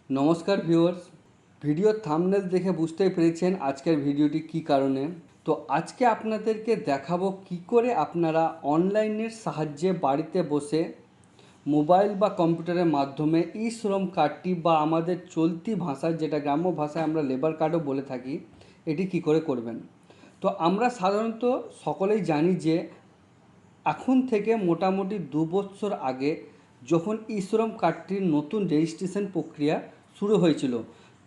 নমস্কার ভিউয়ার্স, ভিডিওর থাম্বনেল দেখে বুঝতেই পেরেছেন আজকের ভিডিওটি কী কারণে। তো আজকে আপনাদেরকে দেখাবো কি করে আপনারা অনলাইনের সাহায্যে বাড়িতে বসে মোবাইল বা কম্পিউটারের মাধ্যমে ই শ্রম কার্ডটি বা আমাদের চলতি ভাষায়, যেটা গ্রাম্য ভাষায় আমরা লেবার কার্ডও বলে থাকি, এটি কি করে করবেন। তো আমরা সাধারণত সকলেই জানি যে এখন থেকে মোটামুটি 2 বছর আগে যখন ই শ্রম কার্ডটির নতুন রেজিস্ট্রেশন প্রক্রিয়া শুরু হয়েছিল,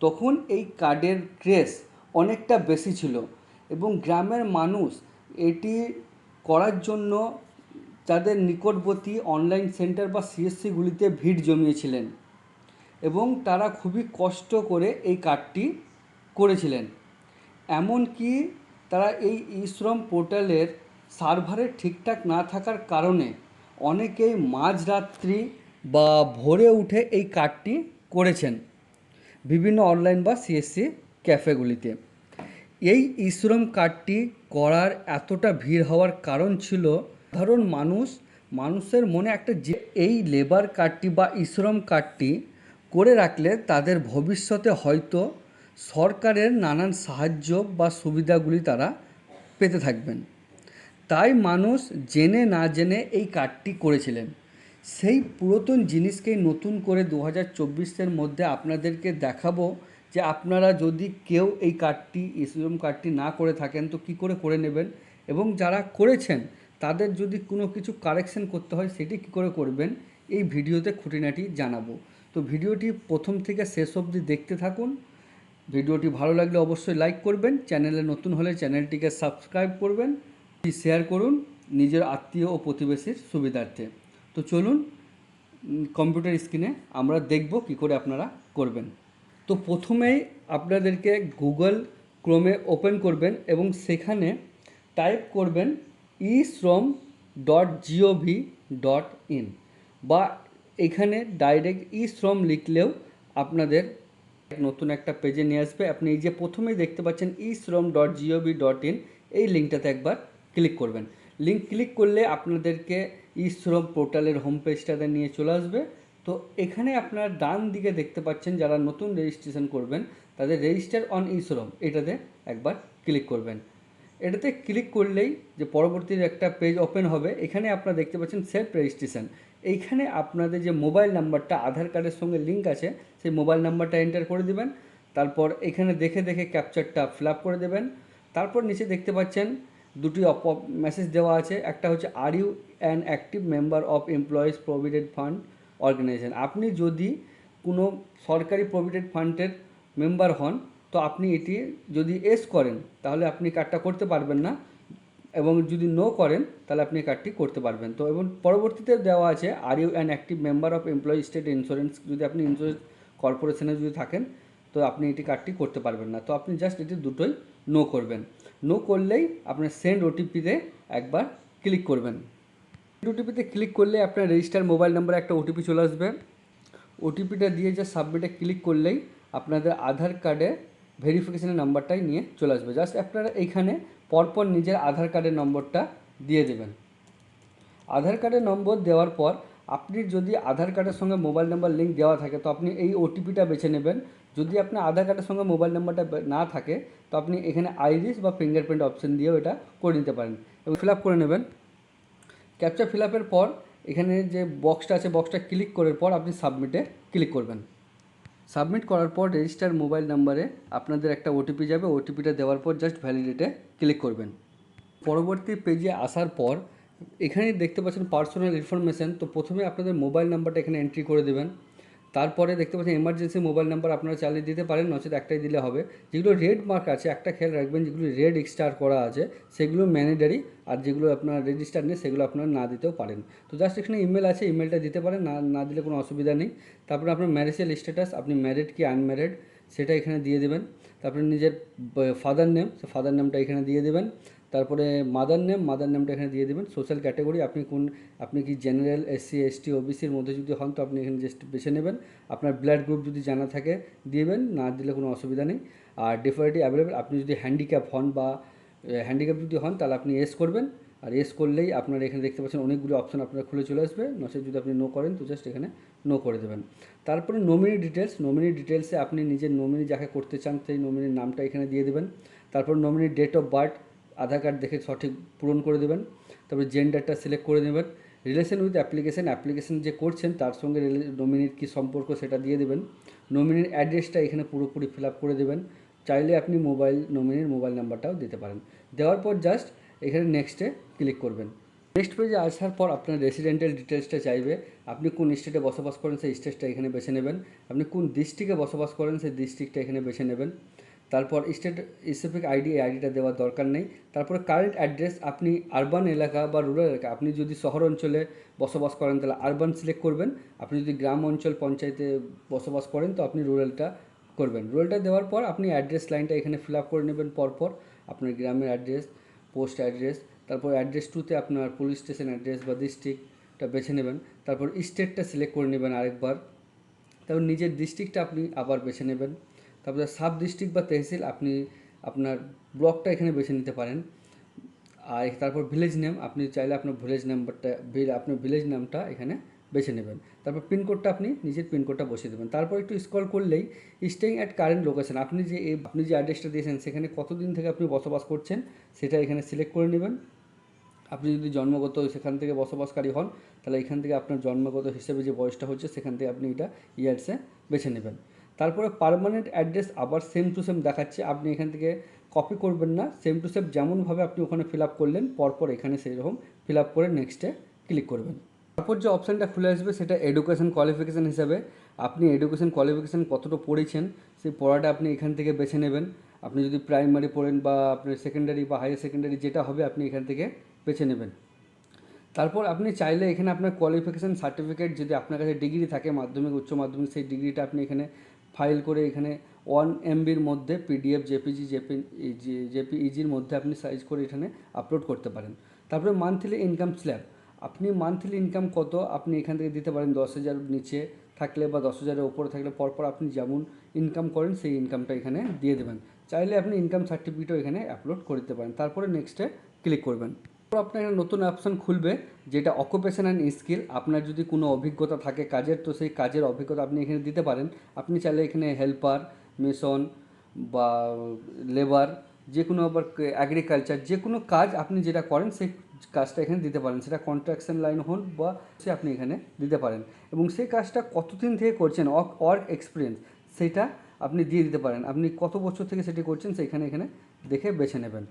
তখন এই কার্ডের ক্রেজ অনেকটা বেশি ছিল এবং গ্রামের মানুষ এটি করার জন্য তাদের নিকটবর্তী অনলাইন সেন্টার বা সিএসসিগুলিতে ভিড় জমিয়েছিলেন এবং তারা খুবই কষ্ট করে এই কার্ডটি করেছিলেন। এমনকি তারা এই ই শ্রম পোর্টালের সার্ভারে ঠিকঠাক না থাকার কারণে অনেকেই মাঝরাত্রি বা ভোরে উঠে এই কার্ডটি করেছেন বিভিন্ন অনলাইন বা সিএসসি ক্যাফেগুলিতে। এই ই শ্রম কার্ডটি করার এতটা ভিড় হওয়ার কারণ ছিল সাধারণ মানুষের মনে একটা যে এই লেবার কার্ডটি বা ই শ্রম কার্ডটি করে রাখলে তাদের ভবিষ্যতে হয়তো সরকারের নানান সাহায্য বা সুবিধাগুলি তারা পেতে থাকবেন। তাই মানুষ জেনে না জেনে এই কার্ডটি করেছিলেন। সেই পুরাতন জিনিসকেই নতুন করে 2024-এর মধ্যে আপনাদেরকে দেখাবো যে আপনারা যদি কেউ এই কার্ডটি ই শ্রম কার্ডটি না করে থাকেন তো কী করে করে নেবেন, এবং যারা করেছেন তাদের যদি কোনো কিছু কারেকশন করতে হয় সেটি কী করে করবেন এই ভিডিওতে খুঁটিনাটি জানাবো। তো ভিডিওটি প্রথম থেকে শেষ অবধি দেখতে থাকুন। ভিডিওটি ভালো লাগলে অবশ্যই লাইক করবেন, চ্যানেলে নতুন হলে চ্যানেলটিকে সাবস্ক্রাইব করবেন, শেয়ার করুন নিজের আত্মীয় ও প্রতিবেশীর সুবিধার্থে। তো চলুন কম্পিউটার স্ক্রিনে আমরা দেখব কি করে আপনারা করবেন। তো প্রথমেই আপনাদেরকে গুগল ক্রোমে ওপেন করবেন এবং সেখানে টাইপ করবেন eShrom.gov.in বা এখানে ডাইরেক্ট eShrom লিখলেও আপনাদের নতুন একটা পেজে নিয়ে আসবে। আপনি এই যে প্রথমেই দেখতে পাচ্ছেন eShrom.gov.in, এই লিঙ্কটাতে একবার ক্লিক করবেন। লিঙ্ক ক্লিক করলে আপনাদেরকে ই শ্রম পোর্টালের হোম পেজটাতে নিয়ে চলে আসবে। তো এখানে আপনারা ডান দিকে দেখতে পাচ্ছেন যারা নতুন রেজিস্ট্রেশন করবেন তাদের রেজিস্টার অন ই শ্রম, এটাতে একবার ক্লিক করবেন। এটাতে ক্লিক করলেই যে পরবর্তী একটা পেজ ওপেন হবে, এখানে আপনারা দেখতে পাচ্ছেন সেলফ রেজিস্ট্রেশন। এইখানে আপনাদের যে মোবাইল নাম্বারটা আধার কার্ডের সঙ্গে লিঙ্ক আছে সেই মোবাইল নাম্বারটা এন্টার করে দেবেন। তারপর এখানে দেখে দেখে ক্যাপচারটা ফিল আপ করে দেবেন। তারপর নিচে দেখতে পাচ্ছেন দুটি মেসেজ দেওয়া আছে, একটা হচ্ছে are you an active member of employees provident fund organisation. আপনি যদি কোনো সরকারি প্রভিডেন্ট ফান্ডের মেম্বার হন তো আপনি এটি যদি এস করেন তাহলে আপনি কার্ডটা করতে পারবেন না, এবং যদি নো করেন তাহলে আপনি কার্ডটি করতে পারবেন। তো এবং পরবর্তীতে দেওয়া আছে are you an active member of employee state insurance, যদি আপনি ইন্স্যুরেন্স কর্পোরেশনে যদি থাকেন তো আপনি এটি কার্ডটি করতে পারবেন না। তো আপনি জাস্ট এটি দুটোই নো করবেন। নো করলেই আপনার সেন্ড ওটিপিতে একবার ক্লিক করবেন। ওটিপিতে ক্লিক করলে আপনার রেজিস্টার মোবাইল নাম্বারে একটা ওটিপি চলে আসবে। ওটিপিটা দিয়ে যে সাবমিটে ক্লিক করলেই আপনাদের আধার কার্ডে ভেরিফিকেশনের নাম্বারটাই নিয়ে চলে আসবে। জাস্ট আপনারা এইখানে পরপর নিজের আধার কার্ডের নম্বরটা দিয়ে দেবেন। আধার কার্ডের নম্বর দেওয়ার পর আপনি যদি আধার কার্ডের সঙ্গে মোবাইল নাম্বার লিঙ্ক দেওয়া থাকে তো আপনি এই ওটিপিটা বেছে নেবেন। যদি আপনার আধার কার্ডের সঙ্গে মোবাইল নাম্বারটা না থাকে তো আপনি এখানে আইরিস বা ফিঙ্গারপ্রিন্ট অপশন দিয়েও এটা করে নিতে পারেন এবং ফিল আপ করে নেবেন। ক্যাপচা ফিল আপের পর এখানে যে বক্সটা আছে বক্সটা ক্লিক করার পর আপনি সাবমিটে ক্লিক করবেন। সাবমিট করার পর রেজিস্টার মোবাইল নাম্বারে আপনাদের একটা ওটিপি যাবে, ওটিপিটা দেওয়ার পর জাস্ট ভ্যালিডেটে ক্লিক করবেন। পরবর্তী পেজে আসার পর এখানে দেখতে পাচ্ছেন পার্সোনাল ইনফরমেশান। তো প্রথমে আপনাদের মোবাইল নাম্বারটা এখানে এন্ট্রি করে দেবেন। তারপরে দেখতে পাচ্ছেন এমার্জেন্সি মোবাইল নাম্বার আপনারা চালিয়ে দিতে পারেন, নচেত একটাই দিলে হবে। যেগুলো রেড মার্ক আছে একটা খেয়াল রাখবেন, যেগুলো রেড স্টার করা আছে সেগুলো ম্যান্ডেটরি, আর যেগুলো আপনার রেজিস্টার নেই সেগুলো আপনারা না দিতেও পারেন। তো জাস্ট এখানে ইমেল আছে, ইমেলটা দিতে পারেন, না দিলে কোনো অসুবিধা নেই। তারপরে আপনার ম্যারিটাল স্ট্যাটাস, আপনি ম্যারিড কি আনম্যারিড সেটা এখানে দিয়ে দেবেন। তারপরে নিজের ফাদার নেম, সে ফাদার নেমটা এখানে দিয়ে দেবেন। তারপরে মাদার নেমটা এখানে দিয়ে দেবেন। সোশ্যাল ক্যাটাগরি আপনি কি জেনারেল, এসসি, এসটি, ওবিসির মধ্যে যদি হন তো আপনি এখানে জাস্ট বেছে নেবেন। আপনার ব্লাড গ্রুপ যদি জানা থাকে দিবেন, না দিলে কোনো অসুবিধা নেই। আর ডিফারেটি অ্যাভেলেবেল, আপনি যদি হ্যান্ডিক্যাপ হন বা হ্যান্ডিক্যাপ যদি হন তাহলে আপনি এস করবেন, আর এস করলেই আপনার এখানে দেখতে পাচ্ছেন অনেকগুলো অপশন আপনার খুলে চলে আসবে। নচেত যদি আপনি নো করেন তো জাস্ট এখানে নো করে দেবেন। তারপরে নমিনি ডিটেলসে আপনি নিজের নমিনি যাকে করতে চান সেই নমিনির নামটা এখানে দিয়ে দেবেন। তারপর নমিনির date of birth Aadhaar card দেখে সঠিক পূরণ করে দেবেন। তারপরে জেন্ডারটা সিলেক্ট করে নেবেন। রিলেশন উইথ অ্যাপ্লিকেশন যে করছেন তার সঙ্গে নমিনির কী সম্পর্ক সেটা দিয়ে দেবেন। নমিনির অ্যাড্রেসটা এখানে পুরোপুরি ফিল আপ করে দেবেন। চাইলে আপনি নমিনির মোবাইল নাম্বারটাও দিতে পারেন। দেওয়ার পর জাস্ট এখানে নেক্সটে ক্লিক করবেন। নেক্সট পেজে আসার পর আপনার রেসিডেন্টাল ডিটেলসটা চাইবে। আপনি কোন স্টেটে বসবাস করেন সেই স্টেটটা এখানে বেছে নেবেন। আপনি কোন ডিস্ট্রিক্টে বসবাস করেন সেই ডিস্ট্রিক্টটা এখানে বেছে নেবেন। তারপর স্টেট স্পেসিফিক আইডি, এই আইডিটা দেওয়ার দরকার নেই। তারপরে কারেন্ট অ্যাড্রেস, আপনি আরবান এলাকা বা রুরাল এলাকা, আপনি যদি শহর অঞ্চলে বসবাস করেন তাহলে আরবান সিলেক্ট করবেন। আপনি যদি গ্রাম অঞ্চল পঞ্চায়েতে বসবাস করেন তো আপনি রুরালটা করবেন। রুরালটা দেওয়ার পর আপনি অ্যাড্রেস লাইনটা এখানে ফিল আপ করে নেবেন পরপর। আপনার গ্রামের অ্যাড্রেস, পোস্ট অ্যাড্রেস, তারপর অ্যাড্রেস টুতে আপনার পুলিশ স্টেশন অ্যাড্রেস বা ডিস্ট্রিক্টটা বেছে নেবেন। তারপর স্টেটটা সিলেক্ট করে নেবেন আরেকবার। তারপর নিজের ডিস্ট্রিক্টটা আপনি আবার বেছে নেবেন। তারপরে সাব ডিস্ট্রিক্ট বা তহসিল আপনি আপনার ব্লকটা এখানে বেছে নিতে পারেন। আর তারপর ভিলেজ নেম, আপনি চাইলে আপনার ভিলেজ নামটা এখানে বেছে নেবেন। তারপর পিনকোডটা আপনি নিজের পিনকোডটা বসিয়ে দেবেন। তারপর একটু স্ক্রল করলেই স্টেইং অ্যাট কারেন্ট লোকেশন, আপনি যে অ্যাড্রেসটা দিয়েছেন সেখানে কতদিন থেকে আপনি বসবাস করছেন সেটা এখানে সিলেক্ট করে নেবেন। আপনি যদি জন্মগত সেখান থেকে বসবাসকারী হন তাহলে এখান থেকে আপনার জন্মগত হিসেবে যে বয়সটা হচ্ছে সেখান থেকে আপনি এটা ইয়ার্সে বেছে নেবেন। তারপরে পার্মানেন্ট অ্যাড্রেস আবার সেম টু সেম দেখাচ্ছে, আপনি এখান থেকে কপি করবেন না, সেম টু সেম যেমনভাবে আপনি ওখানে ফিল আপ করলেন পরপর এখানে সেই রকম ফিল আপ করে নেক্সটে ক্লিক করবেন। তারপর যে অপশানটা খুলে আসবে সেটা এডুকেশন কোয়ালিফিকেশান হিসাবে, আপনি এডুকেশন কোয়ালিফিকেশান কতটা পড়েছেন সেই পড়াটা আপনি এখান থেকে বেছে নেবেন। আপনি যদি প্রাইমারি পড়েন বা আপনার সেকেন্ডারি বা হায়ার সেকেন্ডারি যেটা হবে আপনি এখান থেকে বেছে নেবেন। তারপর আপনি চাইলে এখানে আপনার কোয়ালিফিকেশান সার্টিফিকেট যদি আপনার কাছে ডিগ্রি থাকে মাধ্যমিক উচ্চ মাধ্যমিক সেই ডিগ্রিটা আপনি এখানে ফাইল করে এখানে 1 MBর মধ্যে পিডিএফ জেপিইজির মধ্যে আপনি সাইজ করে এখানে আপলোড করতে পারেন। তারপরে মান্থলি ইনকাম স্ল্যাব, আপনি মান্থলি ইনকাম কত আপনি এখান থেকে দিতে পারেন। 10,000 নিচে থাকলে বা 10,000-এর ওপরে থাকলে পরপর আপনি যেমন ইনকাম করেন সেই ইনকামটা এখানে দিয়ে দেবেন। চাইলে আপনি ইনকাম সার্টিফিকেটও এখানে আপলোড করে দিতে পারেন। তারপরে নেক্সটে ক্লিক করবেন। তারপর আপনার একটা নতুন অপশান খুলবে যেটা অকুপেশন অ্যান্ড স্কিল, আপনার যদি কোনো অভিজ্ঞতা থাকে কাজের তো সেই কাজের অভিজ্ঞতা আপনি এখানে দিতে পারেন। আপনি চাইলে এখানে হেল্পার, মেসন বা লেবার, যে কোনো আবার অ্যাগ্রিকালচার যে কোনো কাজ আপনি যেটা করেন সেই কাজটা এখানে দিতে পারেন, সেটা কন্ট্রাকশন লাইন হন বা সে আপনি এখানে দিতে পারেন। এবং সেই কাজটা কতদিন থেকে করছেন ওয়ার্ক এক্সপিরিয়েন্স সেটা আপনি দিয়ে দিতে পারেন, আপনি কত বছর থেকে সেটি করছেন সেইখানে এখানে দেখে বেছে নেবেন।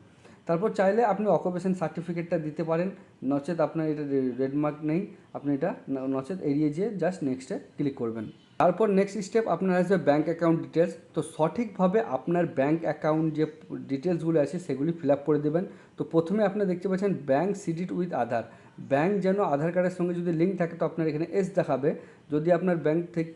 তারপর চাইলে আপনি অকুপেশন সার্টিফিকেটটা দিতে পারেন, নচেত আপনার এটা রেড মার্ক নেই, আপনি এটা নচেত এড়িয়ে যেয়ে জাস্ট নেক্সটে ক্লিক করবেন। তারপর নেক্সট স্টেপ আপনার আসবে ব্যাঙ্ক অ্যাকাউন্ট ডিটেলস। তো সঠিকভাবে আপনার ব্যাঙ্ক অ্যাকাউন্ট যে ডিটেলসগুলো আছে সেগুলি ফিল আপ করে দেবেন। তো প্রথমে আপনি দেখতে পাচ্ছেন ব্যাঙ্ক সিডিড উইথ আধার, ব্যাঙ্ক যেন আধার কার্ডের সঙ্গে যদি লিঙ্ক থাকে তো আপনার এখানে এস দেখাবে, যদি আপনার ব্যাঙ্ক থেকে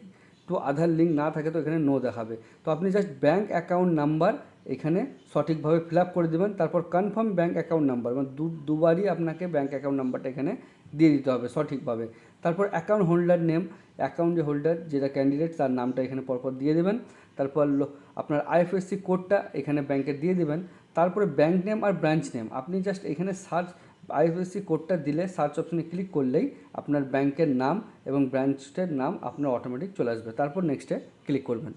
তো আধার লিঙ্ক না থাকে তো এখানে নো দেখাবে। তো আপনি জাস্ট ব্যাঙ্ক অ্যাকাউন্ট নাম্বার এখানে সঠিকভাবে ফিল আপ করে দেবেন। তারপর কনফার্ম ব্যাঙ্ক অ্যাকাউন্ট নাম্বার, মানে দুবারই আপনাকে ব্যাঙ্ক অ্যাকাউন্ট নাম্বারটা এখানে দিয়ে দিতে হবে সঠিকভাবে। তারপর অ্যাকাউন্ট হোল্ডার নেম, অ্যাকাউন্ট যে হোল্ডার যেটা ক্যান্ডিডেট তার নামটা এখানে পরপর দিয়ে দেবেন। তারপর আপনার আইএফএসসি কোডটা এখানে ব্যাঙ্কে দিয়ে দেবেন। তারপরে ব্যাঙ্ক নেম আর ব্রাঞ্চ নেম আপনি জাস্ট এখানে সার্চ আইএফএসসি কোডটা দিলে সার্চ অপশনে ক্লিক করলেই আপনার ব্যাংকের নাম এবং ব্রাঞ্চের নাম আপনার অটোমেটিক চলে আসবে। তারপর নেক্সটে ক্লিক করবেন।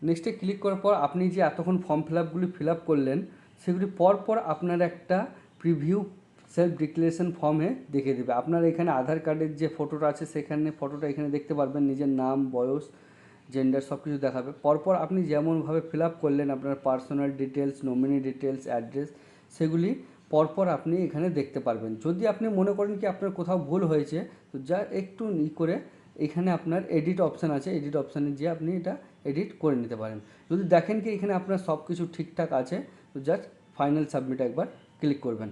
নেক্সটে ক্লিক করার পর আপনি যে এতক্ষণ ফর্ম ফিল আপগুলি ফিল আপ করলেন সেগুলি পরপর আপনার একটা প্রিভিউ সেলফ ডিক্লারেশন ফর্মে দেখিয়ে দেবে। আপনার এখানে আধার কার্ডের যে ফটোটা আছে সেখানে ফটোটা এখানে দেখতে পারবেন, নিজের নাম, বয়স, জেন্ডার সব কিছু দেখাবে। পরপর আপনি যেমনভাবে ফিল আপ করলেন আপনার personal details, nominee details, address সেগুলি পরপর আপনি এখানে দেখতে পারবেন। যদি আপনি মনে করেন কি আপনার কোথাও ভুল হয়েছে তো যা একটু করে এখানে আপনার এডিট অপশান আছে, এডিট অপশানে যেয়ে আপনি এটা এডিট করে নিতে পারেন। যদি দেখেন কি এখানে আপনার সব কিছু ঠিকঠাক আছে তো জাস্ট ফাইনাল সাবমিটে একবার ক্লিক করবেন।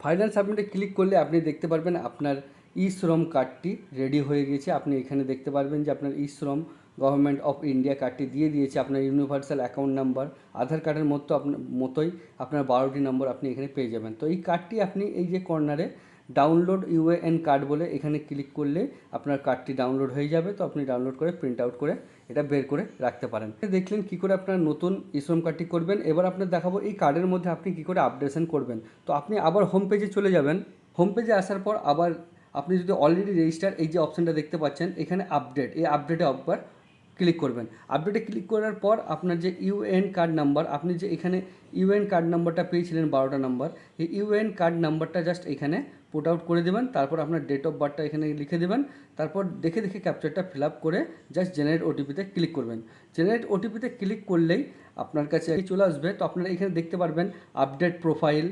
ফাইনাল সাবমিটে ক্লিক করলে আপনি দেখতে পারবেন আপনার ই শ্রম কার্ডটি রেডি হয়ে গেছে। আপনি এখানে দেখতে পারবেন যে আপনার ই শ্রম গভর্নমেন্ট অফ ইন্ডিয়া কার্ডটি দিয়ে দিয়েছে, আপনার ইউনিভার্সাল অ্যাকাউন্ট নাম্বার আধার কার্ডের মতোই আপনার 12টি নম্বর আপনি এখানে পেয়ে যাবেন। তো এই কার্ডটি আপনি এই যে কর্নারে ডাউনলোড ইউএএন কার্ড বলে এখানে ক্লিক করলে আপনার কার্ডটি ডাউনলোড হয়ে যাবে। তো আপনি ডাউনলোড করে প্রিন্ট আউট করে এটা বের করে রাখতে পারেন। দেখলেন কী করে আপনার নতুন ইশ্রম কার্ডটি করবেন। এবার আপনার দেখাবো এই কার্ডের মধ্যে আপনি কী করে আপডেশন করবেন। তো আপনি আবার হোম পেজে চলে যাবেন। হোম পেজে আসার পর আবার আপনি যদি অলরেডি রেজিস্টার এই যে অপশানটা দেখতে পাচ্ছেন এখানে আপডেট, এই আপডেটে একবার ক্লিক করবেন। আপডেটে ক্লিক করার পর আপনার যে ইউএএন কার্ড নাম্বার, আপনি যে এখানে ইউএএন কার্ড নাম্বারটা পেয়েছিলেন 12টা নাম্বার, এই ইউএএন কার্ড নাম্বারটা জাস্ট এখানে পুট আউট করে দেবেন। তারপর আপনার ডেট অফ বার্থটা এখানে লিখে দেবেন। তারপর দেখে দেখে ক্যাপচারটা ফিল আপ করে জাস্ট জেনারেট ওটিপিতে ক্লিক করবেন। জেনারেট ওটিপিতে ক্লিক করলেই আপনার কাছে চলে আসবে। তো আপনারা এখানে দেখতে পারবেন update profile,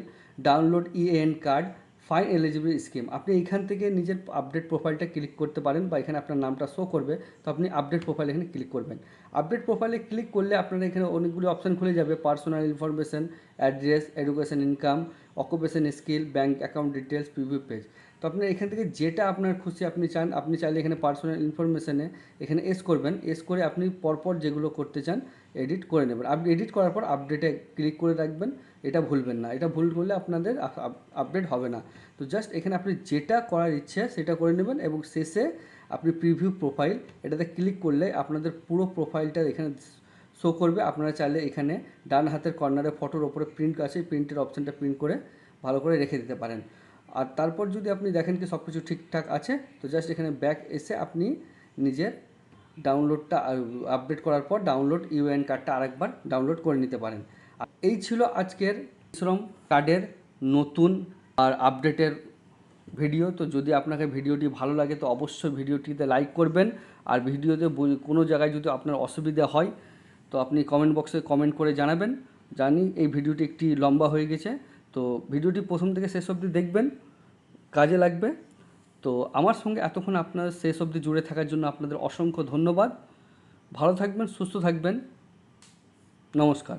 download ইএএন card, fine eligible scheme. আপনি এইখান থেকে নিজের আপডেট প্রোফাইলটা ক্লিক করতে পারেন বা এখানে আপনার নামটা শো করবে। তো আপনি আপডেট প্রোফাইল এখানে ক্লিক করবেন। আপডেট প্রোফাইলে ক্লিক করলে আপনারা এখানে অনেকগুলি অপশান খুলে যাবে, personal information, address, education, income, occupation skill, bank account details, preview page. তো আপনার এখান থেকে যেটা আপনার খুশি আপনি চান, আপনি চাইলে এখানে পার্সোনাল ইনফরমেশনে এখানে এস করবেন। এস করে আপনি পরপর যেগুলো করতে চান এডিট করে নেবেন। আপনি এডিট করার পর আপডেটে ক্লিক করে রাখবেন, এটা ভুলবেন না। এটা ভুল করলে আপনাদের আপডেট হবে না। তো জাস্ট এখানে আপনি যেটা করার ইচ্ছে সেটা করে নেবেন এবং শেষে আপনি প্রিভিউ প্রোফাইল এটাতে ক্লিক করলে আপনাদের পুরো প্রোফাইলটা এখানে শো করবে। আপনারা চাইলে এখানে ডান হাতের কর্নারে ফটোর ওপরে প্রিন্ট আছে, প্রিন্টের অপশানটা প্রিন্ট করে ভালো করে রেখে দিতে পারেন। আর তারপর যদি আপনি দেখেন কি সব কিছু ঠিকঠাক আছে, তো জাস্ট এখানে ব্যাক এসে আপনি নিজের ডাউনলোডটা আপডেট করার পর ডাউনলোড ইউএএন কার্ডটা আরেকবার ডাউনলোড করে নিতে পারেন। এই ছিল আজকের ইশ্রম কার্ডের নতুন আর আপডেটের ভিডিও। তো যদি আপনাকে ভিডিওটি ভালো লাগে তো অবশ্যই ভিডিওটিতে লাইক করবেন। আর ভিডিওতে কোনো জায়গায় যদি আপনার অসুবিধা হয় তো আপনি কমেন্ট বক্সে কমেন্ট করে জানাবেন। জানি এই ভিডিওটি একটি লম্বা হয়ে গেছে, তো ভিডিওটি প্রথম থেকে শেষ অবধি দেখবেন, কাজে লাগবে। তো আমার সঙ্গে এতক্ষণ আপনার শেষ অবধি জুড়ে থাকার জন্য আপনাদের অসংখ্য ধন্যবাদ। ভালো থাকবেন, সুস্থ থাকবেন, নমস্কার।